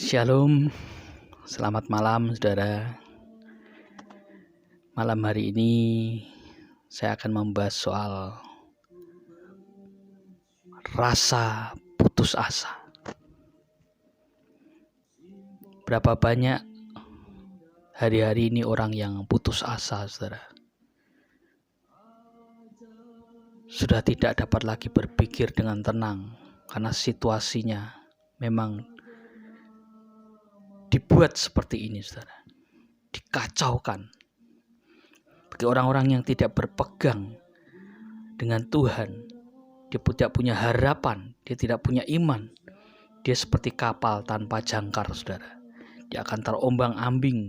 Shalom, selamat malam saudara. Malam hari ini saya akan membahas soal rasa putus asa. Berapa banyak hari-hari ini orang yang putus asa, saudara. Sudah tidak dapat lagi berpikir dengan tenang karena situasinya memang dibuat seperti ini, saudara. Dikacaukan. Bagi orang-orang yang tidak berpegang dengan Tuhan, dia tidak punya harapan, dia tidak punya iman. Dia seperti kapal tanpa jangkar, saudara. Dia akan terombang-ambing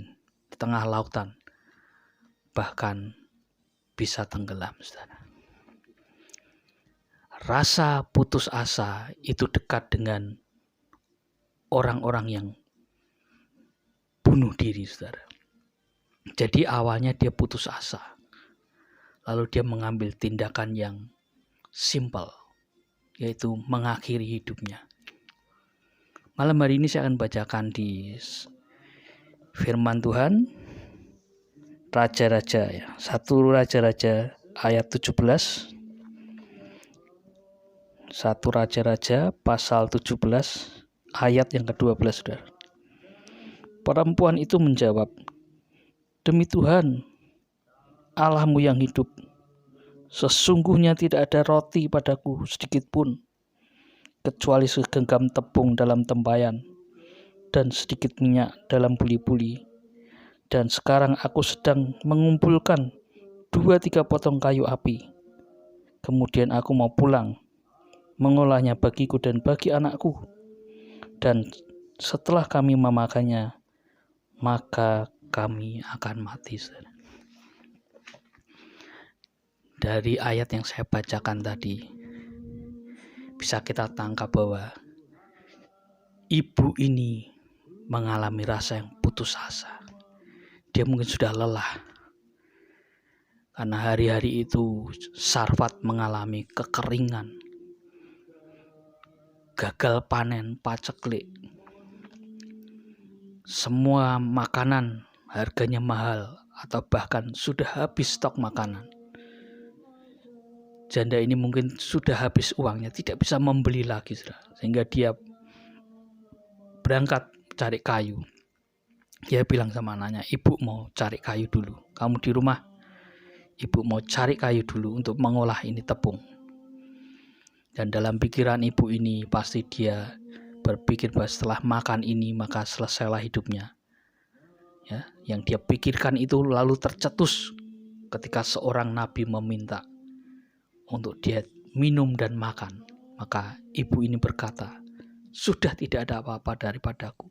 di tengah lautan, bahkan bisa tenggelam, saudara. Rasa putus asa itu dekat dengan orang-orang yang bunuh diri, saudara. Jadi awalnya dia putus asa, lalu dia mengambil tindakan yang simpel, yaitu mengakhiri hidupnya. Malam hari ini saya akan bacakan di firman Tuhan Raja-Raja ya. 1 Raja-Raja ayat 17. 1 Raja-Raja pasal 17 ayat yang ke-12, saudara. Perempuan itu menjawab, "Demi Tuhan, Allahmu yang hidup, sesungguhnya tidak ada roti padaku sedikit pun, kecuali segenggam tepung dalam tempayan dan sedikit minyak dalam buli-buli. Dan sekarang aku sedang mengumpulkan 2-3 potong kayu api. Kemudian aku mau pulang, mengolahnya bagiku dan bagi anakku. Dan setelah kami memakannya, maka kami akan mati." Dari ayat yang saya bacakan tadi, bisa kita tangkap bahwa ibu ini mengalami rasa yang putus asa. Dia mungkin sudah lelah, karena hari-hari itu Sarfat mengalami kekeringan, gagal panen, paceklik. Semua makanan harganya mahal atau bahkan sudah habis stok makanan. Janda ini mungkin sudah habis uangnya, tidak bisa membeli lagi, sehingga dia berangkat cari kayu. Dia bilang sama anaknya, "Ibu mau cari kayu dulu. Kamu di rumah, ibu mau cari kayu dulu untuk mengolah ini tepung." Dan dalam pikiran ibu ini pasti dia berpikir bahwa setelah makan ini maka selesailah hidupnya. Ya, yang dia pikirkan itu lalu tercetus ketika seorang nabi meminta untuk dia minum dan makan. Maka ibu ini berkata, "Sudah tidak ada apa-apa daripadaku,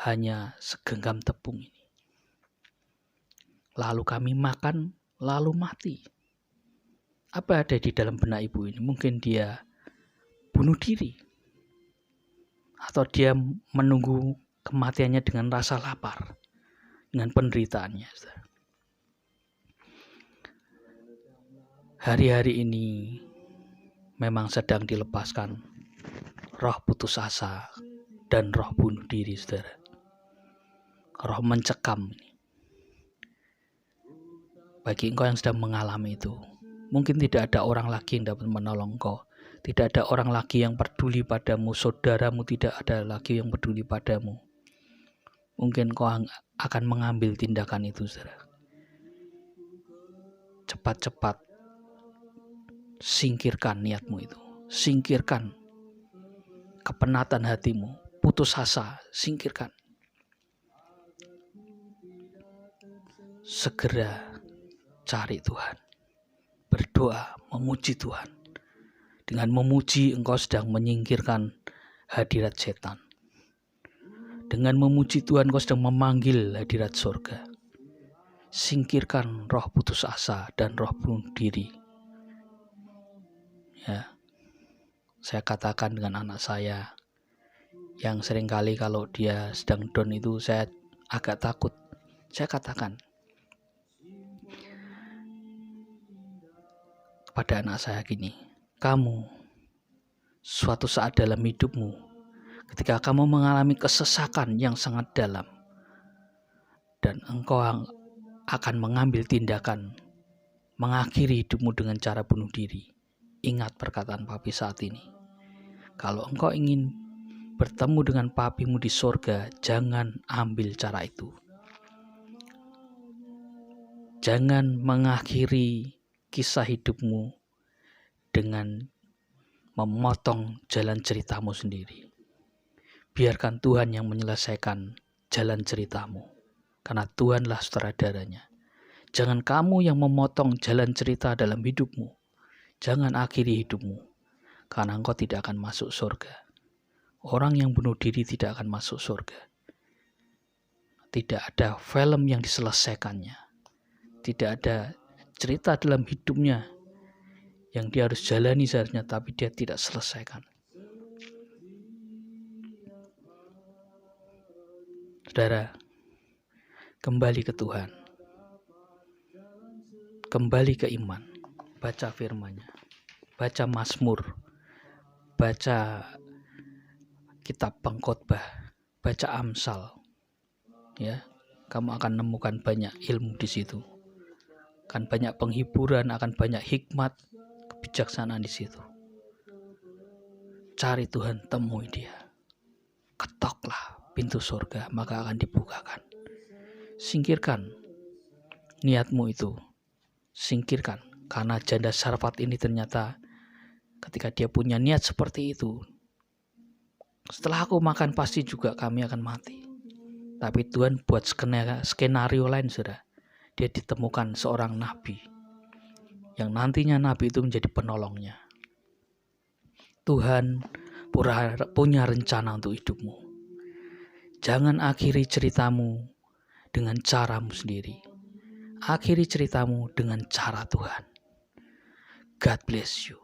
hanya segenggam tepung ini. Lalu kami makan, lalu mati." Apa ada di dalam benak ibu ini? Mungkin dia bunuh diri, atau dia menunggu kematiannya dengan rasa lapar, dengan penderitaannya. Hari-hari ini memang sedang dilepaskan roh putus asa dan roh bunuh diri, saudara. Roh mencekam. Bagi engkau yang sedang mengalami itu, mungkin tidak ada orang lagi yang dapat menolong engkau. Tidak ada orang lagi yang peduli padamu. Saudaramu tidak ada lagi yang peduli padamu. Mungkin kau akan mengambil tindakan itu, saudara. Cepat-cepat singkirkan niatmu itu. Singkirkan kepenatan hatimu. Putus asa, singkirkan. Segera cari Tuhan. Berdoa, memuji Tuhan. Dengan memuji engkau sedang menyingkirkan hadirat setan. Dengan memuji Tuhan engkau sedang memanggil hadirat surga. Singkirkan roh putus asa dan roh bunuh diri. Ya, saya katakan dengan anak saya yang seringkali kalau dia sedang down itu saya agak takut. Saya katakan kepada anak saya gini, "Kamu suatu saat dalam hidupmu, ketika kamu mengalami kesesakan yang sangat dalam, dan engkau akan mengambil tindakan mengakhiri hidupmu dengan cara bunuh diri, ingat perkataan Papi saat ini. Kalau engkau ingin bertemu dengan Papimu di sorga, jangan ambil cara itu. Jangan mengakhiri kisah hidupmu dengan memotong jalan ceritamu sendiri. Biarkan Tuhan yang menyelesaikan jalan ceritamu, karena Tuhanlah sutradaranya. Jangan kamu yang memotong jalan cerita dalam hidupmu. Jangan akhiri hidupmu, karena engkau tidak akan masuk surga. Orang yang bunuh diri tidak akan masuk surga. Tidak ada film yang diselesaikannya. Tidak ada cerita dalam hidupnya yang dia harus jalani seharusnya, tapi dia tidak selesaikan. Saudara, kembali ke Tuhan. Kembali ke iman. Baca firman-Nya. Baca Mazmur. Baca kitab Pengkhotbah. Baca Amsal. Ya, kamu akan menemukan banyak ilmu di situ. Akan banyak penghiburan, akan banyak hikmat, kebijaksanaan di situ. Cari Tuhan, temui Dia. Ketoklah pintu surga, maka akan dibukakan. Singkirkan niatmu itu. Singkirkan, karena janda Sarfat ini ternyata ketika dia punya niat seperti itu, setelah aku makan pasti juga kami akan mati. Tapi Tuhan buat skenario lain, saudara. Dia ditemukan seorang nabi yang nantinya nabi itu menjadi penolongnya. Tuhan punya rencana untuk hidupmu. Jangan akhiri ceritamu dengan caramu sendiri. Akhiri ceritamu dengan cara Tuhan. God bless you.